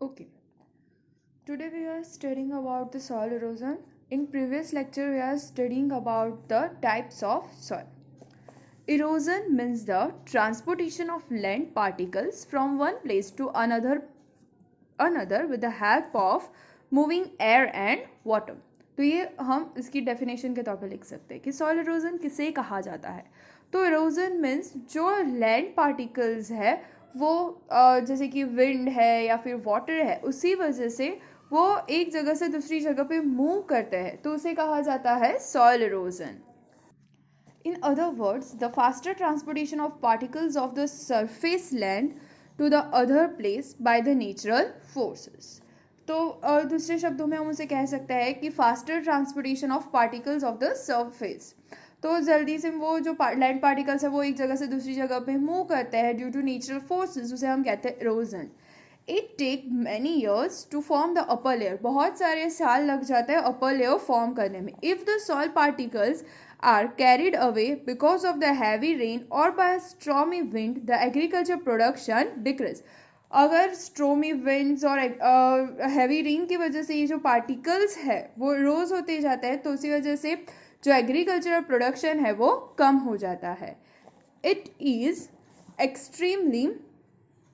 Okay, today we are studying about the soil erosion. In previous lecture, we are studying about the types of soil. Erosion means the transportation of land particles from one place to another with the help of moving air and water. तो ये हम इसकी definition के तौर पर लिख सकते हैं कि सॉइल इरोजन किसे कहा जाता है. तो इरोजन मीन्स जो लैंड पार्टिकल्स है वो जैसे कि विंड है या फिर वाटर है, उसी वजह से वो एक जगह से दूसरी जगह पे मूव करते हैं, तो उसे कहा जाता है soil erosion. In other words, the faster transportation of particles of the surface land to the other place by the natural forces. तो दूसरे शब्दों में हम उसे कह सकते हैं कि faster transportation of particles of the surface. तो जल्दी से वो जो लैंड पार्टिकल्स है वो एक जगह से दूसरी जगह पे मूव करते हैं ड्यू टू नेचुरल फोर्सेस, उसे हम कहते हैं erosion. It take many years to form the upper layer. बहुत सारे साल लग जाते हैं अपर लेयर फॉर्म करने में. If the soil particles are carried away because of the heavy rain or by a stormy wind, the agriculture production decrease. अगर stormy winds और हैवी रेन की वजह से ये जो पार्टिकल्स है वो रोज होते जाते हैं, तो उसी वजह से जो एग्रीकल्चरल प्रोडक्शन है वो कम हो जाता है. It is extremely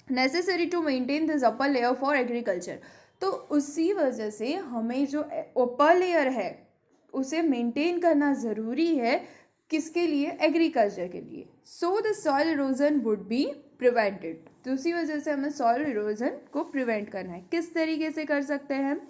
necessary to maintain this upper layer for agriculture. तो उसी वजह से हमें जो अपर लेयर है उसे मेंटेन करना ज़रूरी है. किसके लिए? एग्रीकल्चर के लिए. So the soil erosion would be prevented. तो उसी वजह से हमें सॉइल इरोजन को प्रिवेंट करना है. किस तरीके से कर सकते हैं?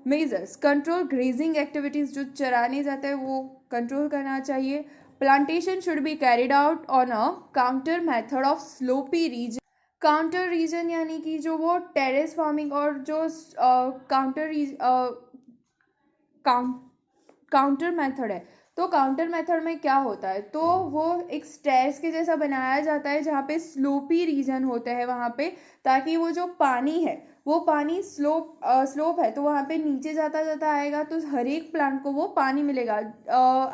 मेजर्स: कंट्रोल ग्रेजिंग एक्टिविटीज़, जो चराने जाता है वो कंट्रोल करना चाहिए. Plantation should be carried out on a counter method of slopy region. Counter region यानी कि जो वो टेरेस फार्मिंग और जो काउंटर मेथड है. तो काउंटर मेथड में क्या होता है, तो वो एक स्टेयर्स के जैसा बनाया जाता है जहाँ पे स्लोपी रीजन होते हैं वहाँ पे, ताकि वो जो पानी है वो पानी स्लोप है तो वहाँ पे नीचे जाता जाता आएगा, तो हर एक प्लांट को वो पानी मिलेगा.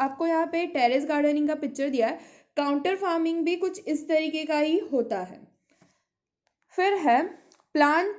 आपको यहाँ पे टेरेस गार्डनिंग का पिक्चर दिया है. काउंटर फार्मिंग भी कुछ इस तरीके का ही होता है. फिर है plant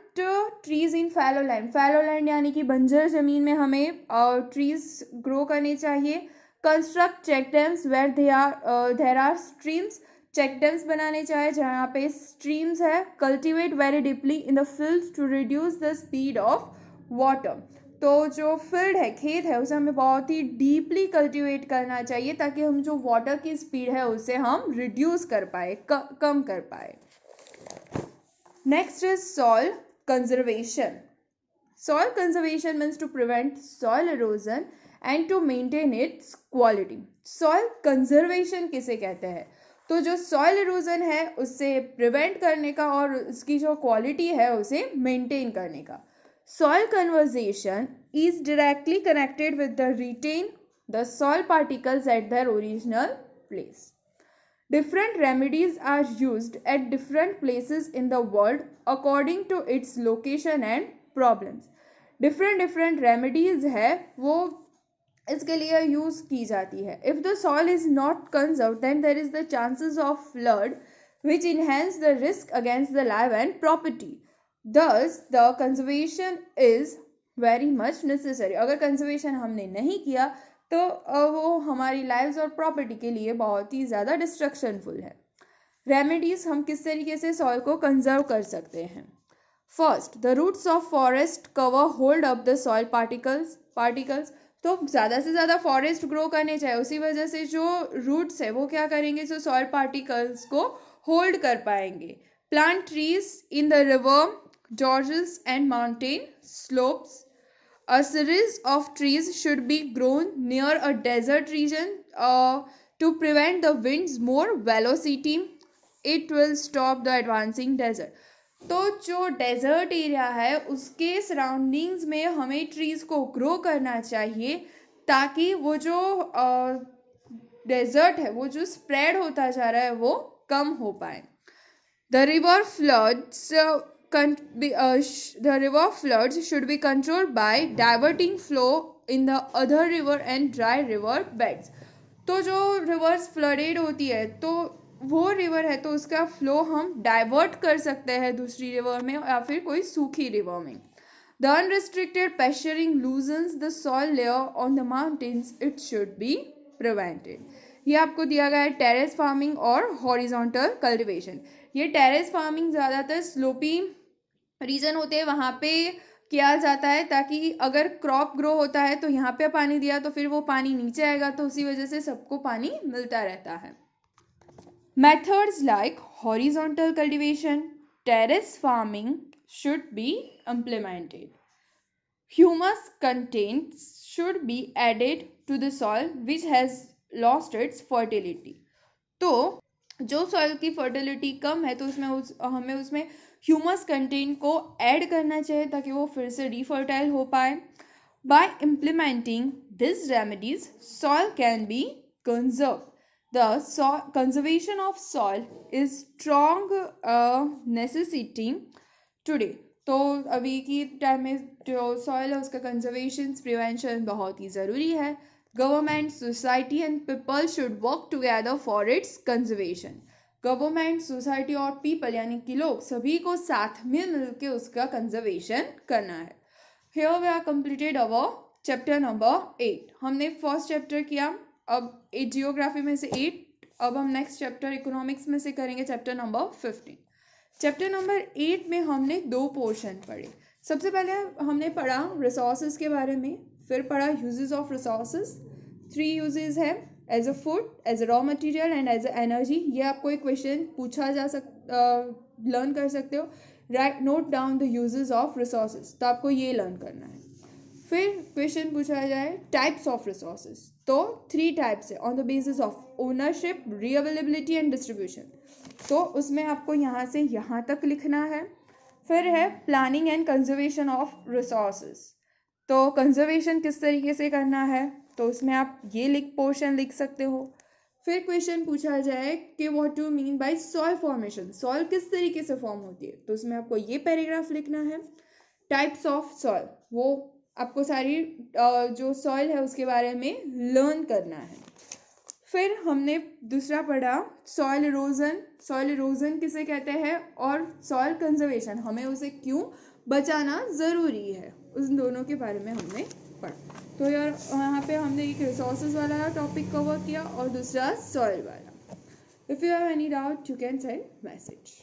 trees in fallow land. Fallow land यानी कि बंजर ज़मीन में हमें ट्रीज ग्रो करने चाहिए. Construct check dams where there are streams. Check dams बनाने चाहिए जहाँ पे स्ट्रीम्स है. Cultivate very deeply in the fields to reduce the speed of water. तो जो फील्ड है, खेत है, उसे हमें बहुत ही डीपली कल्टिवेट करना चाहिए ताकि हम जो वाटर की स्पीड है उसे हम रिड्यूस कर पाए, कम कर पाए. Next is soil conservation. Soil conservation means to prevent soil erosion and to maintain its quality. Soil conservation किसे कहते हैं? तो जो soil erosion है उससे prevent करने का और उसकी जो quality है उसे maintain करने का. Soil conservation is directly connected with the retain the soil particles at their original place. Different remedies are used at different places in the world according to its location and problems. different remedies है वो इसके लिए use की जाती है. If the soil is not conserved, then there is the chances of flood which enhance the risk against the life and property. Thus, the conservation is very much necessary. अगर conservation हमने नहीं किया तो वो हमारी लाइव्स और property के लिए बहुत ही ज़्यादा डिस्ट्रक्शनफुल है. रेमेडीज़ हम किस तरीके से सॉइल को कंजर्व कर सकते हैं? First, the roots of forest cover hold up the soil particles. तो ज़्यादा से ज़्यादा फॉरेस्ट ग्रो करने चाहिए. उसी वजह से जो रूट्स है वो क्या करेंगे, जो सॉइल पार्टिकल्स को होल्ड कर पाएंगे. Plant trees in the river, George's and mountain slopes. A series of trees should be grown near a desert region to prevent the wind's more velocity. It will stop the advancing desert. तो जो desert area है उसके surroundings में हमें trees को grow करना चाहिए ताकि वो जो डेजर्ट है वो जो स्प्रेड होता जा रहा है वो कम हो पाए. The river floods should be controlled by diverting flow in the other river and dry river beds. तो जो रिवर्स फ्लडेड होती है तो वो रिवर है तो उसका फ्लो हम डाइवर्ट कर सकते हैं दूसरी रिवर में या फिर कोई सूखी रिवर में. The unrestricted pasturing loosens the soil layer on the mountains. It should be prevented. ये आपको दिया गया है टेरेस फार्मिंग और हॉरिजॉन्टल कल्टीवेशन. ये टेरेस फार्मिंग ज़्यादातर स्लोपी रीजन होते हैं वहाँ पे किया जाता है, ताकि अगर क्रॉप ग्रो होता है तो यहाँ पे पानी दिया तो फिर वो पानी नीचे आएगा, तो उसी वजह से सबको पानी मिलता रहता है. Methods like horizontal cultivation, terrace farming should be implemented. Humus content should be added to the soil which has lost its fertility. तो जो सॉइल की फर्टिलिटी कम है तो हमें उसमें ह्यूमस कंटेंट को ऐड करना चाहिए ताकि वो फिर से रिफर्टाइल हो पाए. Bye implementing this remedies soil can be conserve. The conservation of soil is strong necessity today. तो अभी की टाइम में जो सॉइल है उसका कंजर्वेशन प्रिवेंशन बहुत ही ज़रूरी है. Government, society and people should work together for its conservation. Government, society और पीपल यानी कि लोग सभी को साथ में मिलकर उसका कंजर्वेशन करना है. Here we are completed our chapter number 8. हमने फर्स्ट चैप्टर किया, अब जियोग्राफी में से 8. अब हम नेक्स्ट चैप्टर इकोनॉमिक्स में से करेंगे चैप्टर नंबर 15. चैप्टर नंबर 8 में हमने 2 पोर्शन पढ़े. सबसे पहले हमने पढ़ा रिसोर्सेज के बारे में, फिर पढ़ा यूजेस ऑफ रिसोर्सेज. 3 यूजेस है, as a food, as a raw material and as a energy. ये आपको एक क्वेश्चन पूछा जा लर्न कर सकते हो. Right, note down the uses of resources, तो आपको ये लर्न करना है. फिर क्वेश्चन पूछा जाए टाइप्स ऑफ रिसोर्सेज, तो 3 टाइप्स है on the basis of ownership, reavailability and distribution. तो उसमें आपको यहाँ से यहाँ तक लिखना है. फिर है planning and conservation of resources. तो कंजर्वेशन किस तरीके से करना है तो उसमें आप ये पोर्शन लिख सकते हो. फिर क्वेश्चन पूछा जाए कि what do mean by soil formation, soil किस तरीके से फॉर्म होती है, तो उसमें आपको ये पैराग्राफ लिखना है. टाइप्स ऑफ सॉइल, वो आपको सारी जो सॉइल है उसके बारे में लर्न करना है. फिर हमने दूसरा पढ़ा सॉइल इरोजन. सॉइल इरोजन किसे कहते हैं और सॉइल कंजर्वेशन, हमें उसे क्यों बचाना ज़रूरी है, उन दोनों के बारे में हमने पढ़ा. तो यार यहाँ पे हमने एक रिसोर्सेज वाला टॉपिक कवर किया और दूसरा सॉइल वाला. If you have any doubt you can send message.